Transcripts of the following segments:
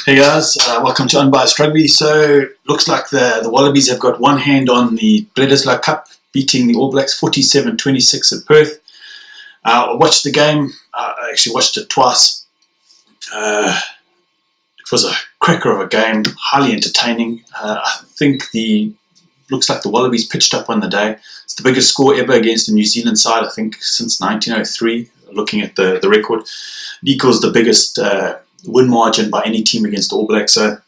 Hey guys, welcome to Unbiased Rugby. So, looks like the Wallabies have got one hand on the Bledisloe Cup, beating the All Blacks 47-26 at Perth. I watched the game. I actually watched it twice. It was a cracker of a game, highly entertaining. I think looks like the Wallabies pitched up on the day. It's the biggest score ever against the New Zealand side, I think, since 1903. Looking at the record, it equals the biggest win margin by any team against the All Blacks. So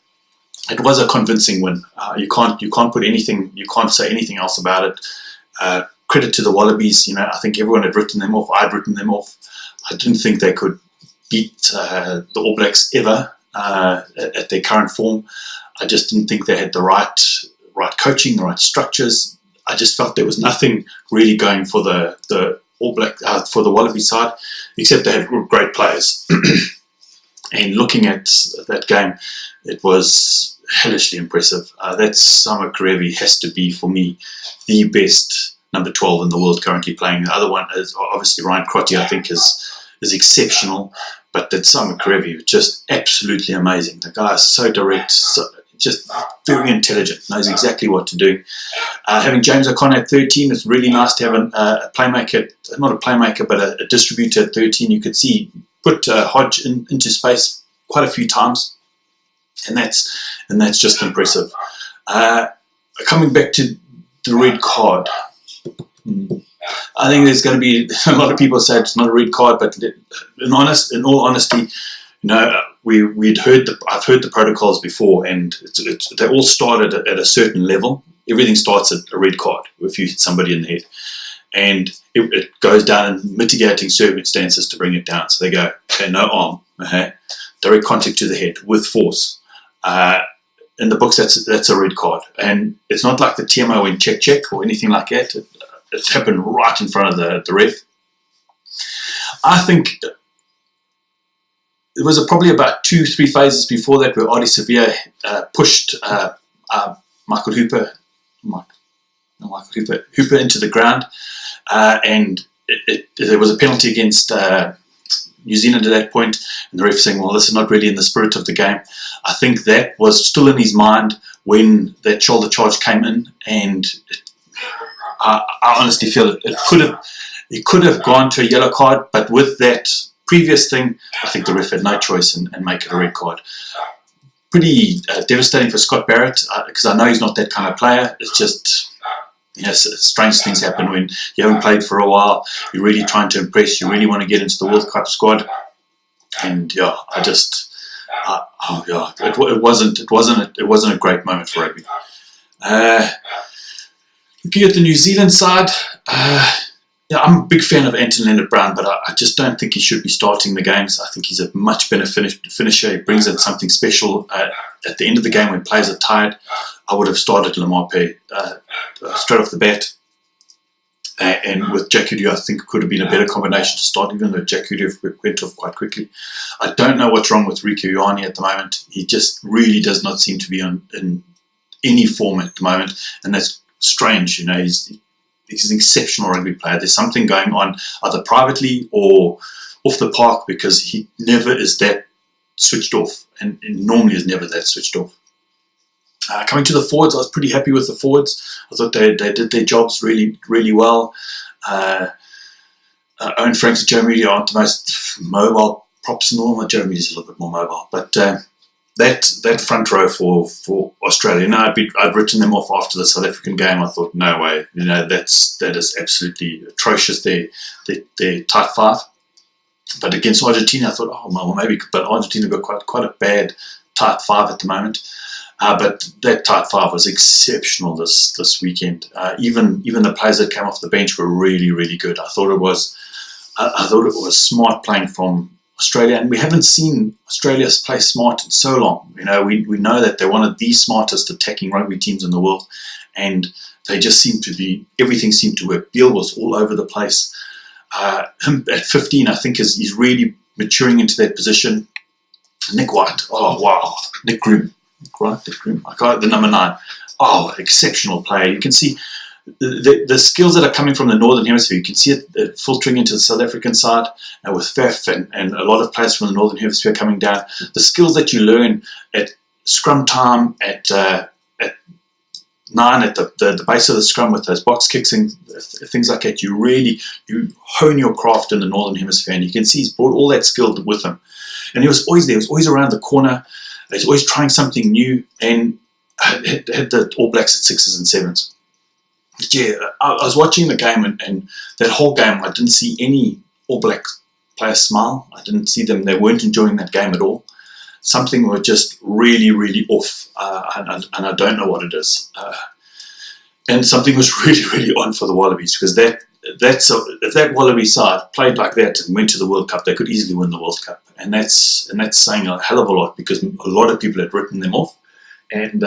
it was a convincing win. You can't say anything else about it. Credit to the Wallabies. I think everyone had written them off. I'd written them off. I didn't think they could beat the All Blacks ever at their current form. I just didn't think they had the right coaching, the right structures. I just felt there was nothing really going for the All Black for the Wallaby side, except they had great players. And looking at that game, it was hellishly impressive. That Samu Kerevi has to be, for me, the best number 12 in the world currently playing. The other one is obviously Ryan Crotty, I think, is exceptional. But that Samu Kerevi was just absolutely amazing. The guy is so direct, just very intelligent, knows exactly what to do. Having James O'Connor at 13, it's really nice to have a playmaker, not a playmaker, but a distributor at 13. You could see put Hodge into space quite a few times, and that's just impressive. Coming back to the red card, I think there's going to be a lot of people say it's not a red card, but in all honesty, I've heard the protocols before, and they all started at a certain level. Everything starts at a red card if you hit somebody in the head, and it goes down in mitigating circumstances to bring it down. So they go, okay, no arm, direct contact to the head with force. In the books, that's a red card, and it's not like the TMO went check or anything like that. It happened right in front of the ref. I think there was probably about 2-3 phases before that where Ardie Savea pushed Michael Hooper into the ground, and there was a penalty against New Zealand at that point, and the ref saying, well, this is not really in the spirit of the game. I think that was still in his mind when that shoulder charge came in, and I honestly feel it could have gone to a yellow card, but with that previous thing, I think the ref had no choice and make it a red card. Pretty devastating for Scott Barrett, because I know he's not that kind of player. It's just, strange things happen when you haven't played for a while. You're really trying to impress. You really want to get into the World Cup squad, and it wasn't a great moment for rugby. Looking at the New Zealand side, I'm a big fan of Anton Leonard-Brown, but I just don't think he should be starting the games. I think he's a much better finisher. He brings in something special. At the end of the game when players are tired, I would have started Lamape straight off the bat. And with Jack Hudou, I think it could have been a better combination to start, even though Jack Hudou went off quite quickly. I don't know what's wrong with Rieko Ioane at the moment. He just really does not seem to be in any form at the moment, and that's strange. He's an exceptional rugby player. There's something going on either privately or off the park, because he never is that switched off, and normally is never that switched off. Coming to the forwards, I was pretty happy with the forwards. I thought they did their jobs really, really well. Owen Franks and Joe Moody aren't the most mobile props in the world. Joe Moody's a little bit more mobile, but that front row for Australia. Now I'd written them off after the South African game. I thought, no way, that is absolutely atrocious. They're tight five. But against Argentina, I thought, well, maybe. But Argentina got quite a bad tight five at the moment. But that tight five was exceptional this weekend. Even the players that came off the bench were really, really good. I thought it was smart playing from Australia, and we haven't seen Australia play smart in so long. We know that they're one of the smartest attacking rugby teams in the world, and they just everything seemed to work. Beale was all over the place. Him at 15, I think he's really maturing into that position. Nick White, oh wow, Nick Groom, I got the number 9. Oh, exceptional player. You can see the skills that are coming from the Northern Hemisphere, you can see it filtering into the South African side with Faf and a lot of players from the Northern Hemisphere coming down. The skills that you learn at scrum time, at 9 at the base of the scrum with those box kicks and things like that, you hone your craft in the Northern Hemisphere, and you can see he's brought all that skill with him. And he was always there. He was always around the corner. He was always trying something new, and had the All Blacks at 6s and 7s. But yeah, I was watching the game, and that whole game, I didn't see any All Black players smile. I didn't see them. They weren't enjoying that game at all. Something was just really, really off, and I don't know what it is. And something was really, really on for the Wallabies, because if that Wallaby side played like that and went to the World Cup, they could easily win the World Cup. And that's saying a hell of a lot, because a lot of people had written them off, and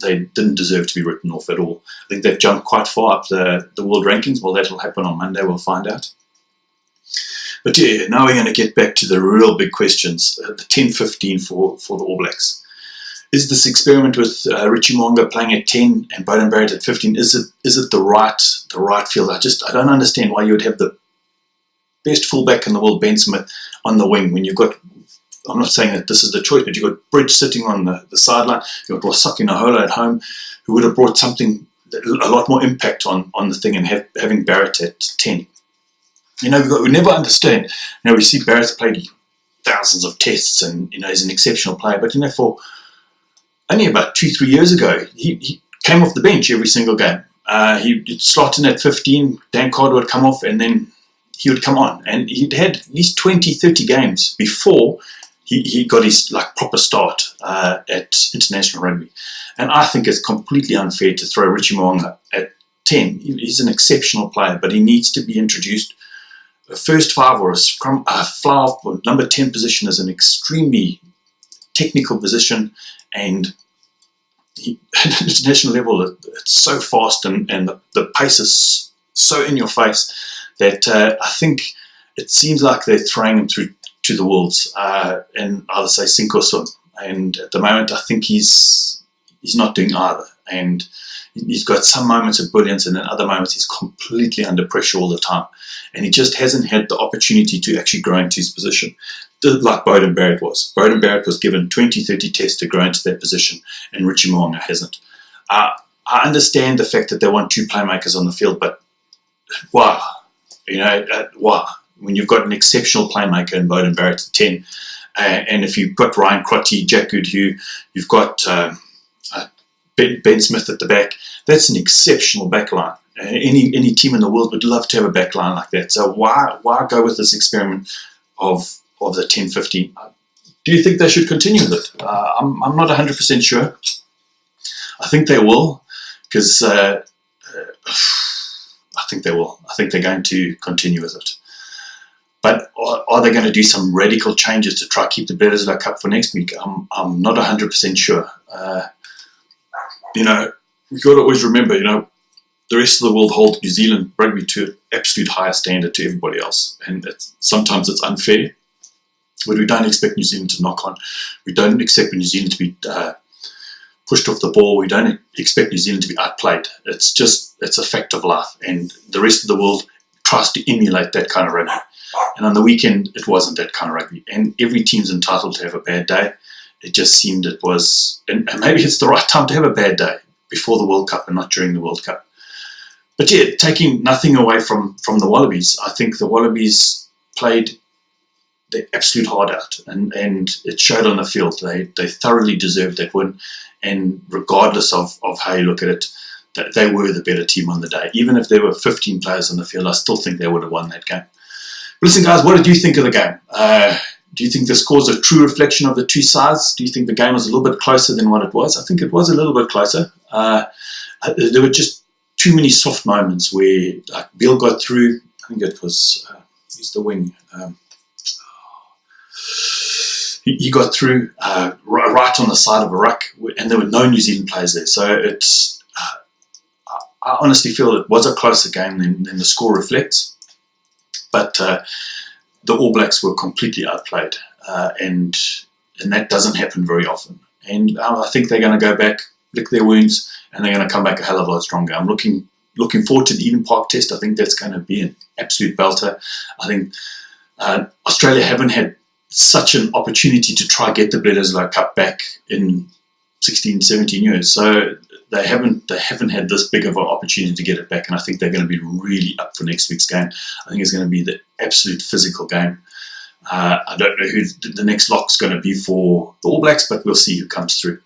they didn't deserve to be written off at all. I think they've jumped quite far up the world rankings. Well, that'll happen on Monday. We'll find out. But yeah, now we're going to get back to the real big questions. The 10-15 for the All Blacks. Is this experiment with Richie Mo'unga playing at 10 and Beauden Barrett at 15, is it the right field? I don't understand why you would have the best fullback in the world, Ben Smith, on the wing when you've got, I'm not saying that this is the choice, but you've got Bridge sitting on the sideline, you've got Wasaki Nahola at home, who would have brought something, a lot more impact on the thing, and having Barrett at 10. We never understand. We see Barrett's played thousands of tests, and he's an exceptional player. But for only about 2-3 years ago, he came off the bench every single game. He'd slot in at 15. Dan Carter would come off, and then he would come on. And he'd had at least 20-30 games before he got his proper start at international rugby. And I think it's completely unfair to throw Richie Mo'unga at 10. He's an exceptional player, but he needs to be introduced. A first 5 or a scrum, fly or number 10 position is an extremely technical position, and at international level, it's so fast, and the pace is so in your face that I think it seems like they're throwing him through to the wolves, and either say sink or swim. And at the moment, I think he's not doing either, and he's got some moments of brilliance, and then other moments he's completely under pressure all the time. And he just hasn't had the opportunity to actually grow into his position, like Beauden Barrett was. Beauden Barrett was given 20-30 tests to grow into that position, and Richie Mo'unga hasn't. I understand the fact that they want 2 playmakers on the field, but why? Why? When you've got an exceptional playmaker in Beauden Barrett at 10, and if you've got Ryan Crotty, Jack Goodhue, you've got Ben Smith at the back, that's an exceptional backline. Any team in the world would love to have a backline like that. So why go with this experiment of the 10-15? Do you think they should continue with it? I'm not 100% sure. I think they will, because I think they will. I think they're going to continue with it. But are they going to do some radical changes to try to keep the Bledisloe Cup for next week? I'm not 100% sure. We've got to always remember, the rest of the world holds New Zealand rugby to an absolute higher standard to everybody else. And sometimes it's unfair, but we don't expect New Zealand to knock on. We don't expect New Zealand to be pushed off the ball. We don't expect New Zealand to be outplayed. It's a fact of life. And the rest of the world tries to emulate that kind of rugby. And on the weekend, it wasn't that kind of rugby. And every team's entitled to have a bad day. It just seemed it was, and maybe it's the right time to have a bad day before the World Cup and not during the World Cup. But yeah, taking nothing away from the Wallabies, I think the Wallabies played their absolute heart out, and it showed on the field. They thoroughly deserved that win, and regardless of how you look at it, they were the better team on the day. Even if there were 15 players on the field, I still think they would have won that game. But listen, guys, what did you think of the game? Do you think the score's a true reflection of the two sides? Do you think the game was a little bit closer than what it was? I think it was a little bit closer. There were just too many soft moments where Bill got through. I think it was, he's the wing. He got through right on the side of a ruck, and there were no New Zealand players there. So it's, I honestly feel it was a closer game than the score reflects. But the All Blacks were completely outplayed, and that doesn't happen very often. And I think they're going to go back, lick their wounds, and they're going to come back a hell of a lot stronger. I'm looking looking forward to the Eden Park Test. I think that's going to be an absolute belter. I think Australia haven't had such an opportunity to try get the Bledisloe Cup back in 16, 17 years. So they haven't had this big of an opportunity to get it back, and I think they're going to be really up for next week's game. I think it's going to be the absolute physical game. I don't know who the next lock's going to be for the All Blacks, but we'll see who comes through.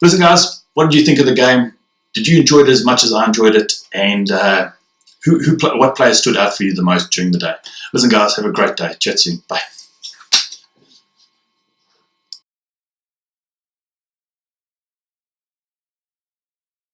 Listen, guys, what did you think of the game? Did you enjoy it as much as I enjoyed it? And what players stood out for you the most during the day? Listen, guys, have a great day. Chat soon. Bye.